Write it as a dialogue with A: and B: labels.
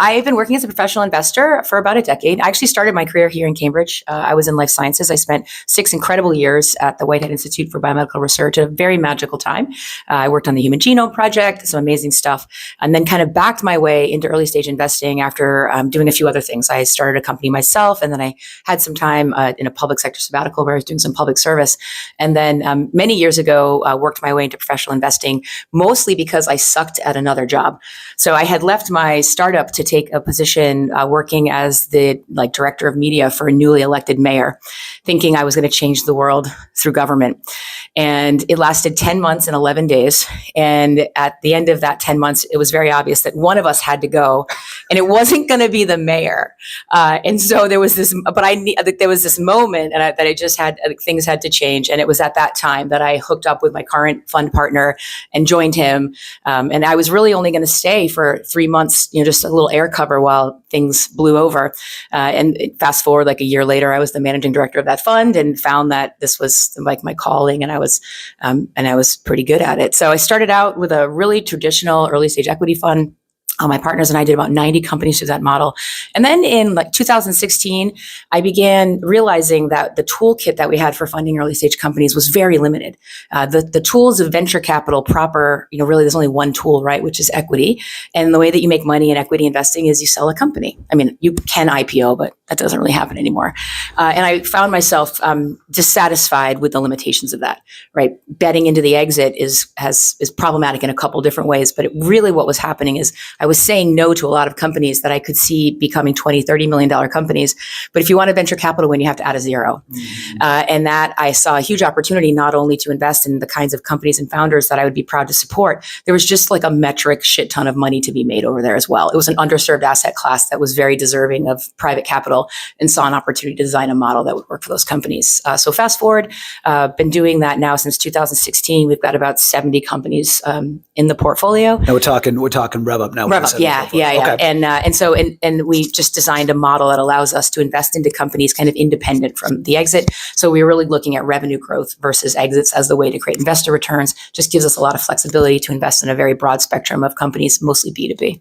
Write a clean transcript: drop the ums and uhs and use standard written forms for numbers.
A: I've been working as a professional investor for about a decade. I actually started my career here in Cambridge. I was in life sciences. I spent 6 incredible years at the Whitehead Institute for Biomedical Research, a very magical time. I worked on the Human Genome Project, some amazing stuff, and then kind of backed my way into early stage investing after doing a few other things. I started a company myself, and then I had some time in a public sector sabbatical where I was doing some public service. And then many years ago, worked my way into professional investing, mostly because I sucked at another job. So I had left my startup to take a position working as the director of media for a newly elected mayor, thinking I was going to change the world through government. And it lasted 10 months and 11 days. And at the end of that 10 months, it was very obvious that one of us had to go, and it wasn't going to be the mayor. And so there was this, but there was this moment that I just had, things had to change. And it was at that time that I hooked up with my current fund partner and joined him. And I was really only going to stay for 3 months, just a little air cover while things blew over. And fast forward like a year later, I was the managing director of that fund and found that this was like my calling, and I was pretty good at it. So I started out with a really traditional early stage equity fund. My partners and I did about 90 companies through that model. And then in 2016, I began realizing that the toolkit that we had for funding early stage companies was very limited. The tools of venture capital proper, really there's only one tool, right, which is equity. And the way that you make money in equity investing is you sell a company. I mean, you can IPO, but that doesn't really happen anymore. And I found myself dissatisfied with the limitations of that, right? Betting into the exit is problematic in a couple different ways, but what was happening is I was saying no to a lot of companies that I could see becoming $20, $30 million companies. But if you want a venture capital win, you have to add a zero. And that I saw a huge opportunity not only to invest in the kinds of companies and founders that I would be proud to support, there was just like a metric shit ton of money to be made over there as well. It was an underserved asset class that was very deserving of private capital, and saw an opportunity to design a model that would work for those companies. So fast forward, been doing that now since 2016. We've got about 70 companies in the portfolio.
B: Now we're talking RevUp now.
A: RevUp, yeah. Okay. And we just designed a model that allows us to invest into companies kind of independent from the exit. So we're really looking at revenue growth versus exits as the way to create investor returns. Just gives us a lot of flexibility to invest in a very broad spectrum of companies, mostly B2B.